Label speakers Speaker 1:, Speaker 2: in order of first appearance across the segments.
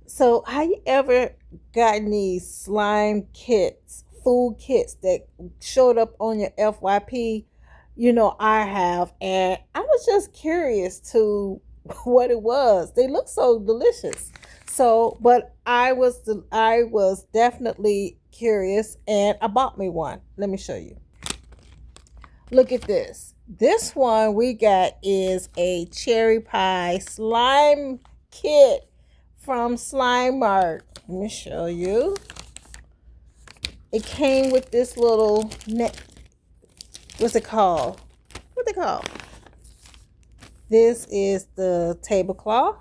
Speaker 1: So, have you ever gotten these slime kits, food kits that showed up on your FYP? I have, and I was just curious to what it was. They look so delicious. So, but I was definitely curious, and I bought me one. Let me show you. Look at this. This one we got is a cherry pie slime kit from Slime Mart. Let me show you. It came with this little net. What's it called? What they call? This is the tablecloth.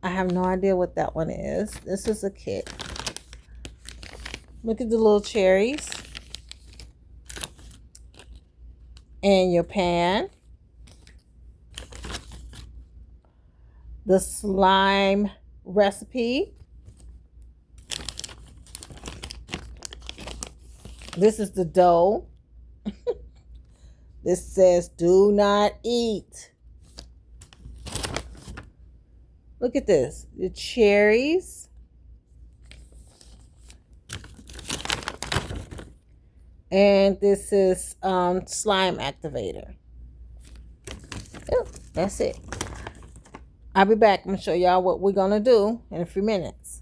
Speaker 1: I have no idea what that one is. This is a kit. Look at the little cherries. And your pan. The slime recipe. This is the dough. This says do not eat. Look at this. The cherries. And this is slime activator. Yep, that's it. I'll be back. I'm going to show y'all what we're going to do in a few minutes.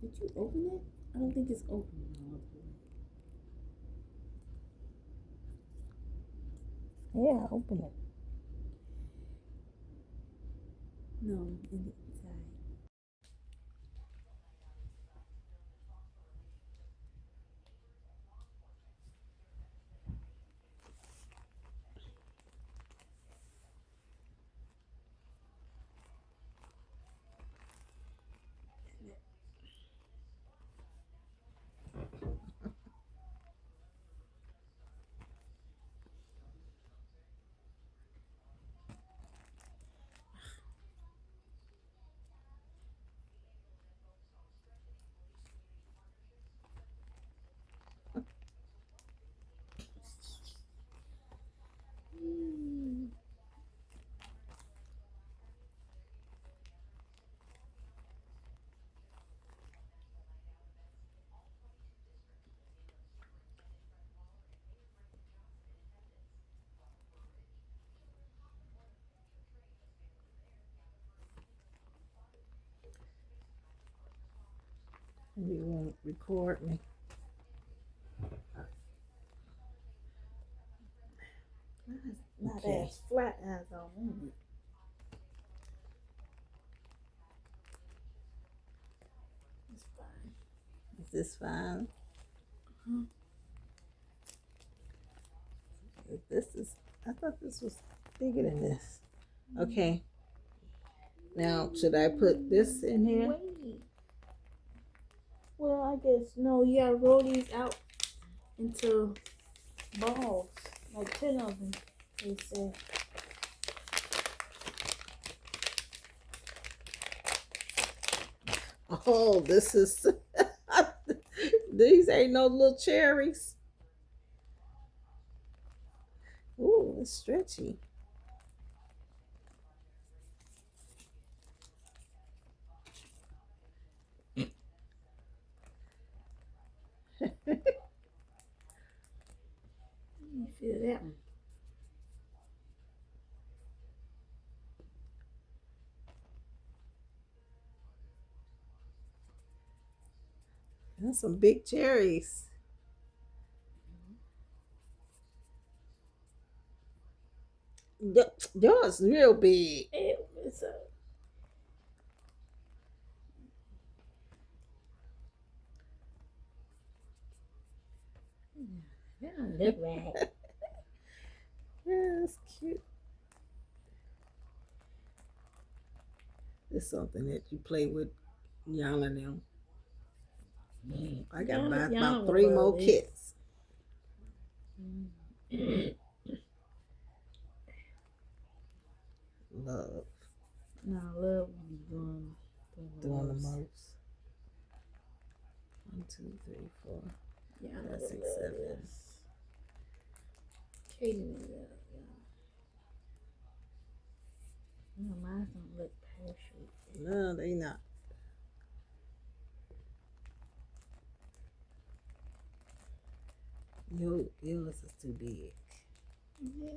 Speaker 2: Did you open it? I don't think it's open.
Speaker 1: Yeah, open it.
Speaker 2: No, in the inside.
Speaker 1: You won't record me.
Speaker 2: Not
Speaker 1: Okay.
Speaker 2: as flat as I want it. It's fine.
Speaker 1: Is this fine?
Speaker 2: Uh-huh.
Speaker 1: This is, I thought this was bigger than this. Okay. Now, should I put this in here?
Speaker 2: Wait. Well, I guess no. You gotta roll these out into balls, like 10 of them. They say.
Speaker 1: Oh, this is, these ain't no little cherries. Ooh, it's stretchy.
Speaker 2: You feel that one?
Speaker 1: That's some big cherries. Yours real big.
Speaker 2: It's a. That don't look right.
Speaker 1: Yeah, it's cute. It's something that you play with y'all and them. I got
Speaker 2: Y'all-
Speaker 1: about,
Speaker 2: y'all
Speaker 1: about
Speaker 2: will
Speaker 1: 3
Speaker 2: love
Speaker 1: more
Speaker 2: this.
Speaker 1: kits. Love
Speaker 2: No, I love when you
Speaker 1: doing the
Speaker 2: most.
Speaker 1: most. 1, 2, 3, 4,
Speaker 2: Yeah, I
Speaker 1: 5,
Speaker 2: know
Speaker 1: 6,
Speaker 2: they love
Speaker 1: 7.
Speaker 2: this. Katie love, yeah. don't look perfect.
Speaker 1: No, they not. Yours is too big.
Speaker 2: Yeah.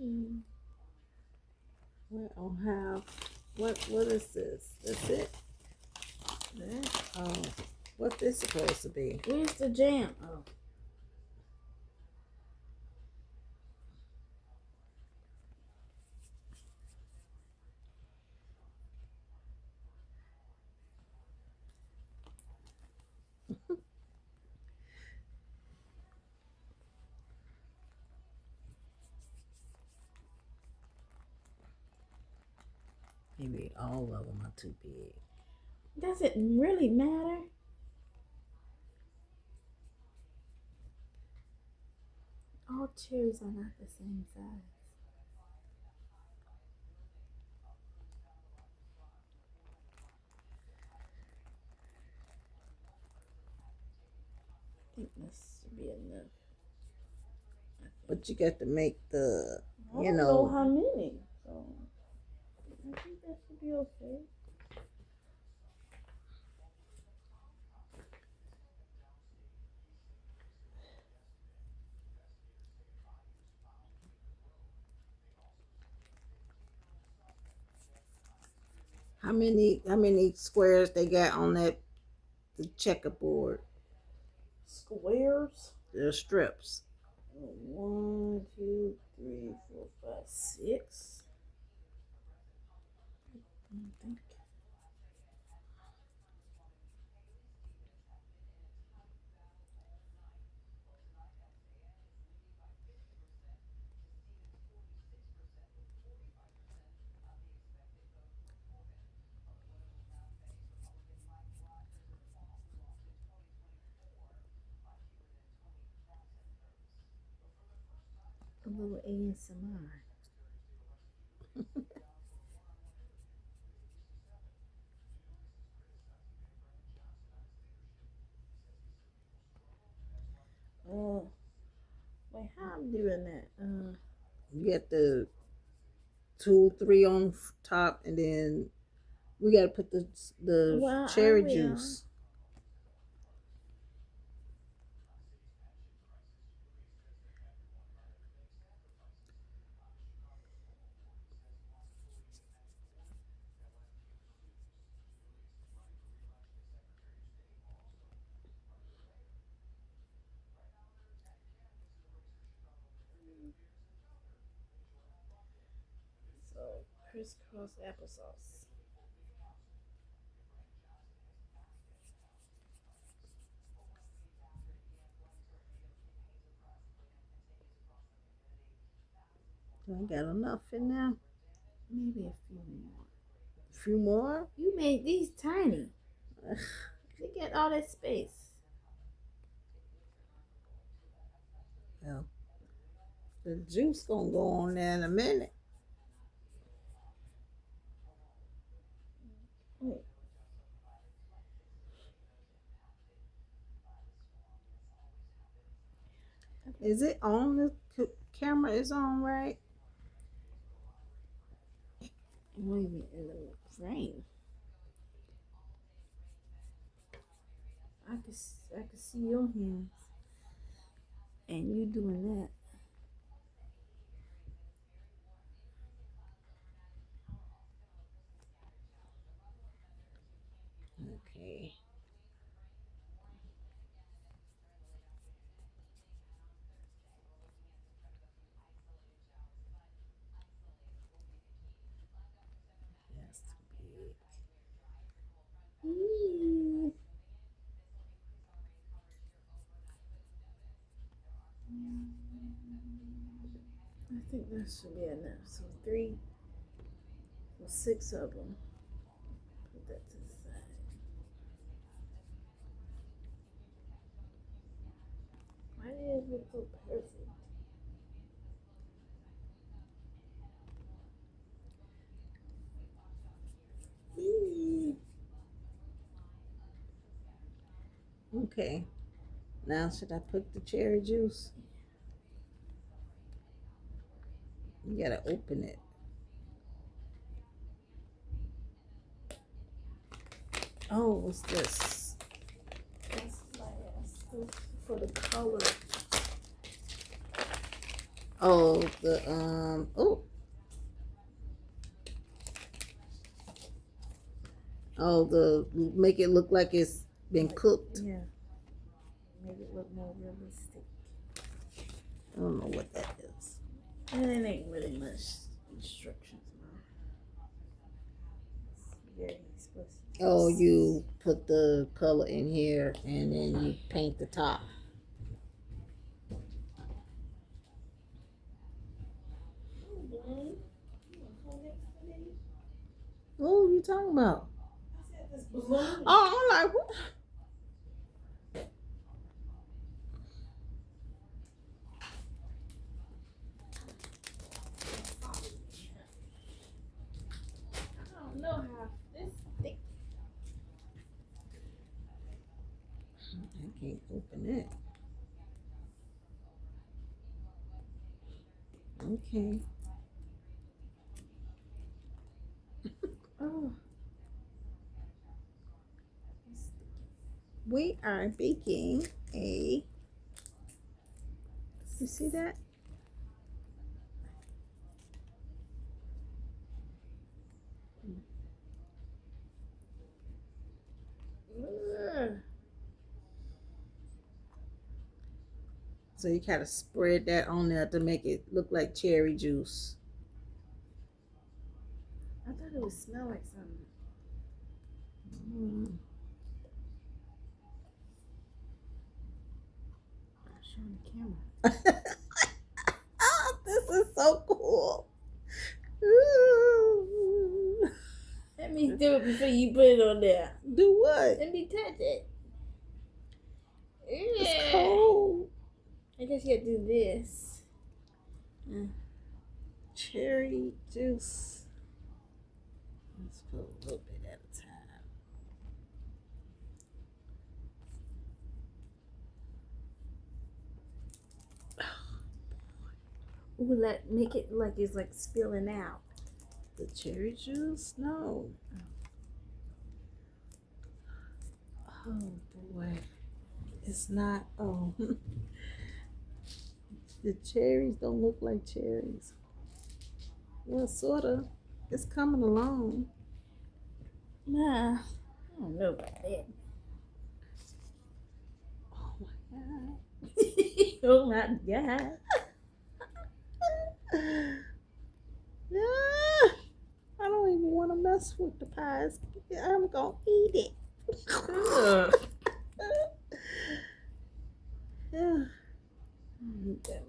Speaker 2: Mm.
Speaker 1: We don't have. What is this? That's it.
Speaker 2: That.
Speaker 1: Oh, what this supposed to be?
Speaker 2: Where's the jam? Oh.
Speaker 1: Maybe all of them are too big.
Speaker 2: Does it really matter? All cherries are not the same size. I think this should be enough.
Speaker 1: But you got to make the,
Speaker 2: I
Speaker 1: you
Speaker 2: don't
Speaker 1: know.
Speaker 2: know how many. So I think that should be okay.
Speaker 1: How many squares they got on that the checkerboard?
Speaker 2: Squares.
Speaker 1: The strips.
Speaker 2: 1, 2, 3, 4, 5, 6. I think. A little ASMR. Wait, how I'm doing that?
Speaker 1: You get the 2, 3 on top, and then we got to put the
Speaker 2: Well,
Speaker 1: cherry
Speaker 2: I will.
Speaker 1: juice.
Speaker 2: So crisscross applesauce.
Speaker 1: I got enough in there.
Speaker 2: Maybe a few more.
Speaker 1: A few more.
Speaker 2: You made these tiny. They get all that space.
Speaker 1: Well, the juice gonna go on there in a minute.
Speaker 2: Wait.
Speaker 1: Is it on? The camera is on, right?
Speaker 2: Maybe in the frame. I could see your hands. And you doing that.
Speaker 1: Okay. That's too big.
Speaker 2: Eee. I think that should be enough. So 3, so 6 of them. Put that to the side. looks so perfect.
Speaker 1: Okay. Now should I put the cherry juice? You gotta open it. Oh, what's this?
Speaker 2: That's like for the color.
Speaker 1: Oh, the the make it look like it's been cooked.
Speaker 2: Yeah. Make it look more realistic.
Speaker 1: I don't know what that is.
Speaker 2: And it ain't really much instructions, man. It's very explicit.
Speaker 1: Oh, you put the color in here and then you paint the top. What are you talking about? Oh, I'm like, what?
Speaker 2: I don't know how this thick.
Speaker 1: I can't open it. Okay.
Speaker 2: Oh.
Speaker 1: We are baking a. You see that? So you kind of spread that on there to make it look like cherry juice.
Speaker 2: I thought it would smell like something.
Speaker 1: Mm.
Speaker 2: I'm showing the camera.
Speaker 1: Oh, this is so cool. Ooh.
Speaker 2: Let me do it before you put it on there.
Speaker 1: Do what?
Speaker 2: Let me touch it.
Speaker 1: It's cold.
Speaker 2: I guess you have to do this.
Speaker 1: Cherry juice. Let's put a little bit at a time.
Speaker 2: Ooh, make it like it's like spilling out.
Speaker 1: The cherry juice? No. Oh boy. It's not. Oh. The cherries don't look like cherries. Well, sort of. It's coming along.
Speaker 2: Nah, I don't know about that.
Speaker 1: Oh my God.
Speaker 2: Oh my God.
Speaker 1: Yeah. I don't even want to mess with the pies. I'm going to eat it. Yeah.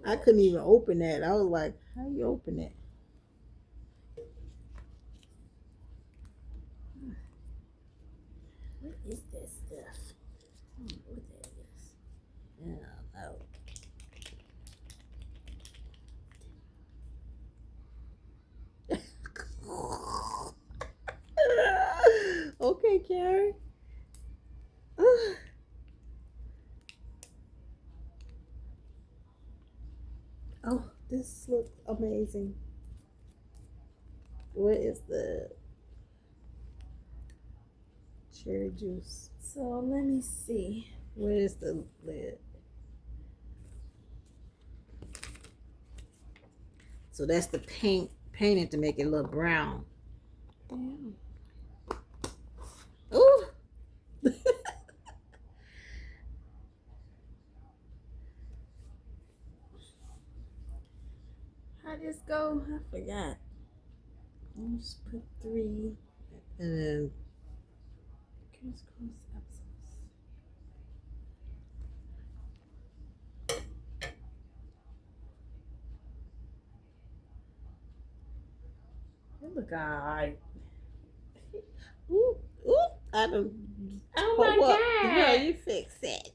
Speaker 1: I couldn't even open that. I was like, how you open it?
Speaker 2: What is this stuff? I don't know what that is.
Speaker 1: Yeah, no. Okay, Karen. Oh, this looks amazing. What is the cherry juice?
Speaker 2: So let me see.
Speaker 1: Where is the lid? So that's the painted to make it look brown.
Speaker 2: Damn.
Speaker 1: Ooh.
Speaker 2: How this go? I forgot. I'll just put 3
Speaker 1: And then
Speaker 2: crisscross applesauce. It look alright.
Speaker 1: ooh, I don't.
Speaker 2: Oh my God.
Speaker 1: Girl, you fix it.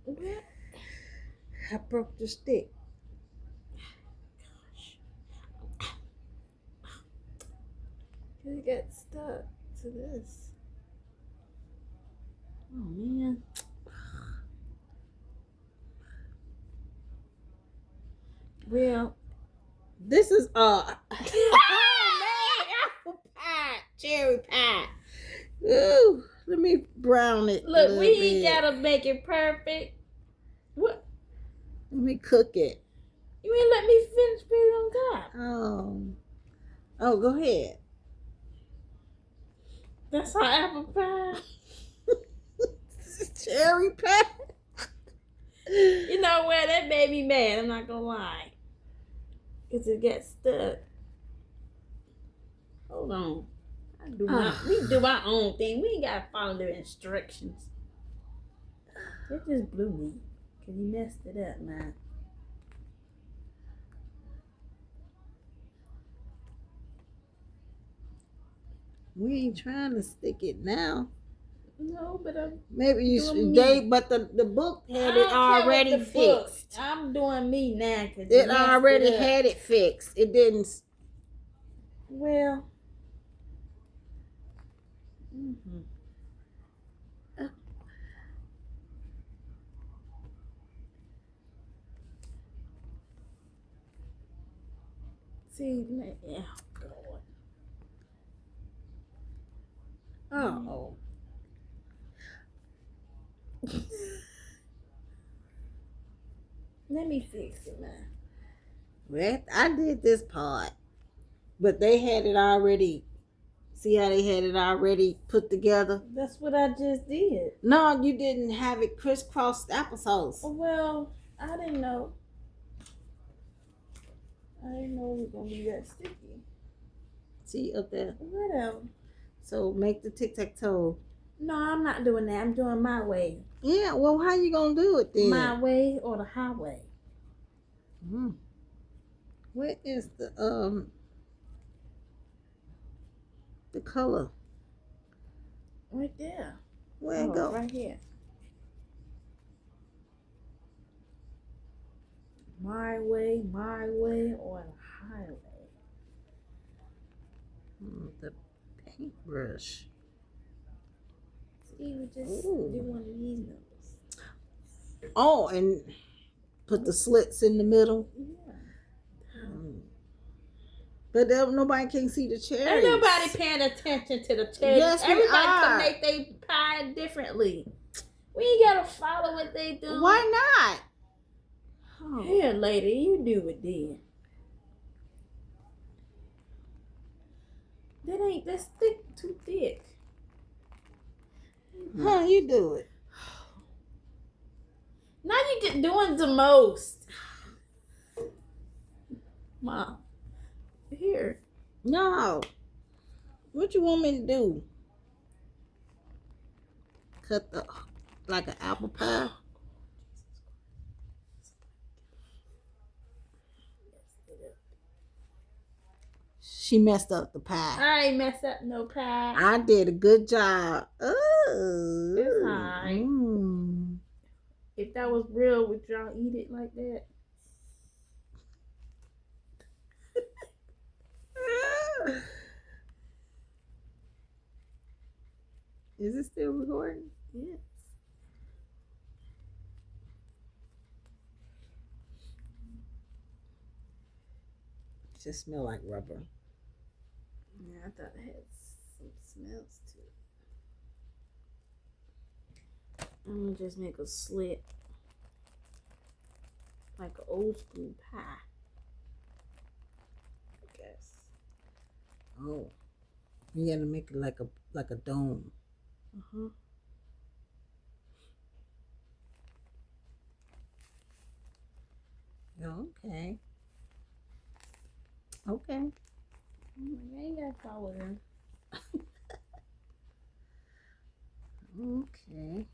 Speaker 2: What?
Speaker 1: I broke the stick.
Speaker 2: It got stuck to this. Oh man. Well,
Speaker 1: This is oh man, apple pie, cherry pie. Ooh, let me brown it.
Speaker 2: look, we ain't gotta make it perfect. What?
Speaker 1: Let me cook it.
Speaker 2: You ain't let me finish putting it on top.
Speaker 1: Oh, go ahead.
Speaker 2: That's our apple pie.
Speaker 1: Cherry pie.
Speaker 2: You know what? That made me mad. I'm not gonna lie. Cause it got stuck. Hold on. We do our own thing. We ain't gotta follow their instructions. It just blew me. Cause you messed it up, man.
Speaker 1: We ain't trying to stick it now.
Speaker 2: No, but I'm
Speaker 1: Maybe you
Speaker 2: doing
Speaker 1: should.
Speaker 2: me.
Speaker 1: But the book
Speaker 2: I
Speaker 1: had
Speaker 2: don't
Speaker 1: it
Speaker 2: care
Speaker 1: already
Speaker 2: what the book.
Speaker 1: fixed.
Speaker 2: I'm doing me now. Cause
Speaker 1: It
Speaker 2: messed
Speaker 1: already
Speaker 2: it up.
Speaker 1: had it fixed. It didn't.
Speaker 2: Well. Mm-hmm. See, yeah, God.
Speaker 1: Oh.
Speaker 2: Let me fix it, man.
Speaker 1: Well, I did this part, but they had it already. See how they had it already put together?
Speaker 2: That's what I just did.
Speaker 1: No, you didn't have it crisscross applesauce.
Speaker 2: Well, I didn't know. I didn't know it was gonna be that sticky.
Speaker 1: See up there?
Speaker 2: Whatever.
Speaker 1: So make the tic-tac-toe.
Speaker 2: No, I'm not doing that. I'm doing my way.
Speaker 1: Yeah, well, how you gonna do it then?
Speaker 2: My way or the highway.
Speaker 1: Where is the color?
Speaker 2: Right there.
Speaker 1: Where it go?
Speaker 2: Right here. My way, or the highway.
Speaker 1: The paintbrush.
Speaker 2: See, we just do one of these numbers.
Speaker 1: Oh, and put the slits in the middle.
Speaker 2: Yeah.
Speaker 1: But nobody can see the cherries.
Speaker 2: Ain't nobody paying attention to the cherries.
Speaker 1: Yes,
Speaker 2: Everybody can
Speaker 1: are.
Speaker 2: make their pie differently. We ain't gotta follow what they do.
Speaker 1: Why not?
Speaker 2: Oh. Here, lady, you do it then. That's too thick.
Speaker 1: Huh, you do it.
Speaker 2: Now you just doing the most. Mom. Here.
Speaker 1: No. What you want me to do? Cut like an apple pie? She messed up the pie.
Speaker 2: I ain't messed up no pie.
Speaker 1: I did a good job. Oh.
Speaker 2: It's alright. If that was real, would y'all eat it like that?
Speaker 1: Is it still recording?
Speaker 2: Yes.
Speaker 1: It just smell like rubber.
Speaker 2: Yeah, I thought it had some smells to it. I'm gonna just make a slit. Like an old school pie. I guess.
Speaker 1: Oh. You gotta make it like a dome.
Speaker 2: Uh-huh.
Speaker 1: Okay. Okay.
Speaker 2: I ain't gotta follow them.
Speaker 1: Okay.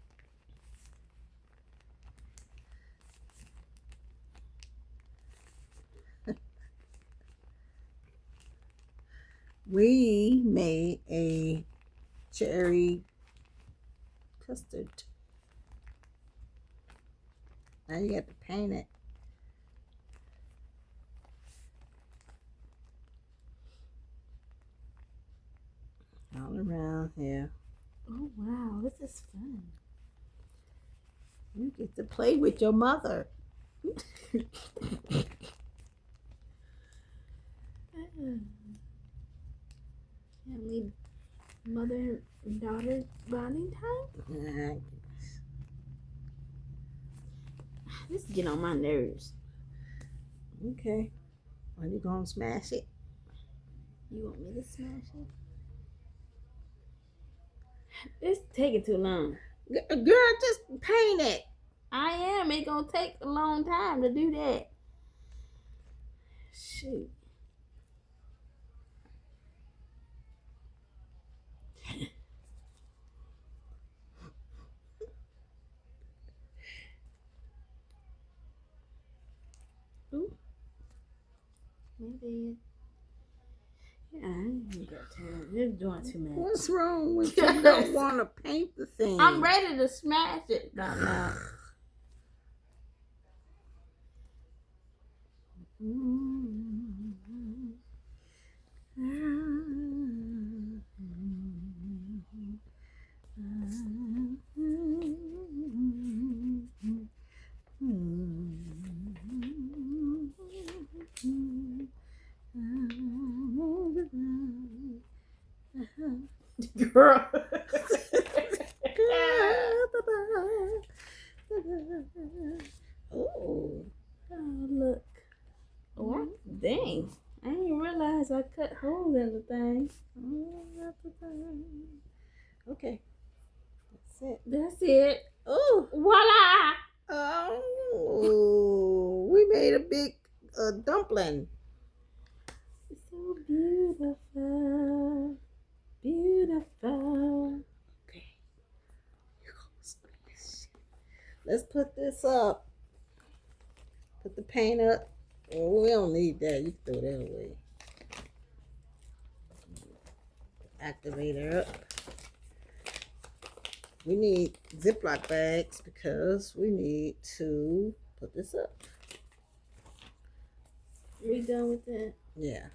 Speaker 1: We made a cherry custard. Now you got to paint it all around here.
Speaker 2: Oh wow, this is fun.
Speaker 1: You get to play with your mother.
Speaker 2: Family, mother and daughter bonding time. This get on my nerves.
Speaker 1: Okay. Are you gonna smash it?
Speaker 2: You want me to smash it? It's taking too long.
Speaker 1: Girl, just paint it.
Speaker 2: I am. It's gonna take a long time to do that. Shoot. Ooh. Maybe. Yeah, I ain't got time. You're doing too much.
Speaker 1: What's wrong with you? You don't want to paint the thing.
Speaker 2: I'm ready to smash it. No. Girl.
Speaker 1: Oh,
Speaker 2: Look. Oh, dang. I didn't realize I cut holes in the thing.
Speaker 1: okay. That's it.
Speaker 2: That's it.
Speaker 1: Oh,
Speaker 2: Voila!
Speaker 1: oh, we made a big dumpling.
Speaker 2: So beautiful. Beautiful.
Speaker 1: Okay. Let's put this up. Put the paint up. Oh, we don't need that. You can throw that away. Activator up. We need Ziploc bags because we need to put this up.
Speaker 2: We done with that?
Speaker 1: Yeah.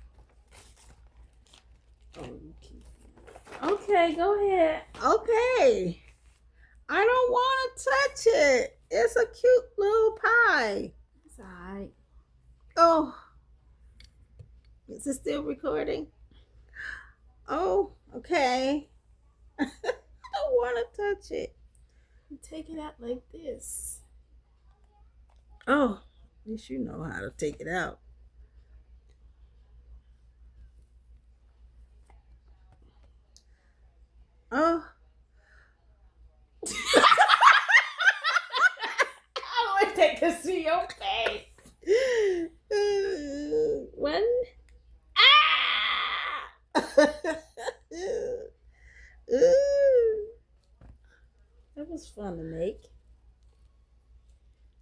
Speaker 2: Okay, go ahead.
Speaker 1: Okay. I don't want to touch it. It's a cute little pie.
Speaker 2: It's alright.
Speaker 1: Oh. Is it still recording? Oh, okay. I don't want to touch it.
Speaker 2: You take it out like this.
Speaker 1: Oh, at least you know how to take it out. Oh.
Speaker 2: I wish they could see your face. One. Ah! That was fun to make.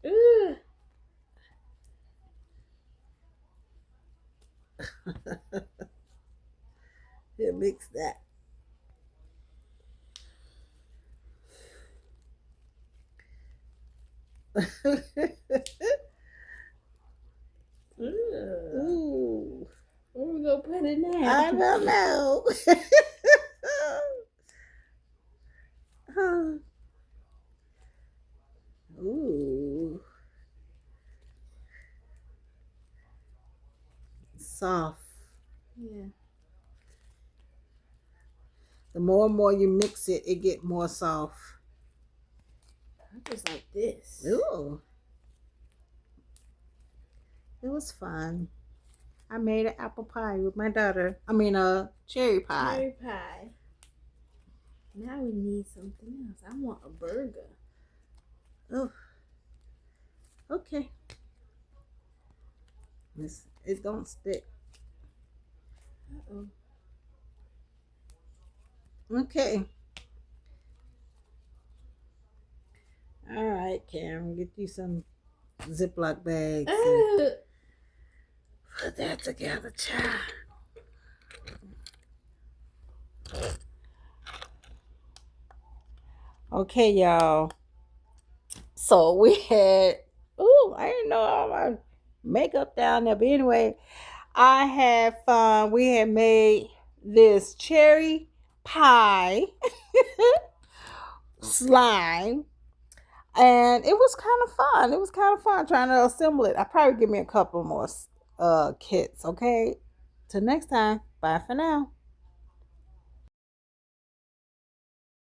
Speaker 2: Ooh.
Speaker 1: Here, mix that. Ooh.
Speaker 2: Where we gonna put it now?
Speaker 1: I don't know. Ooh. Soft.
Speaker 2: Yeah.
Speaker 1: The more and more you mix it, it get more soft.
Speaker 2: Just like this.
Speaker 1: Ooh. It was fun. I made an apple pie with my daughter. I mean, a cherry pie.
Speaker 2: Cherry pie. Now we need something else. I want a burger.
Speaker 1: Oh. Okay. It don't stick.
Speaker 2: Uh-oh.
Speaker 1: Okay. All right, Karen, get you some Ziploc bags. And put that together, child. Okay, y'all. So we had Woo, I didn't know all my makeup down there. But anyway, I had fun. We had made this cherry pie slime, and it was kind of fun. It was kind of fun trying to assemble it. I probably give me a couple more kits. Okay, till next time. Bye for now.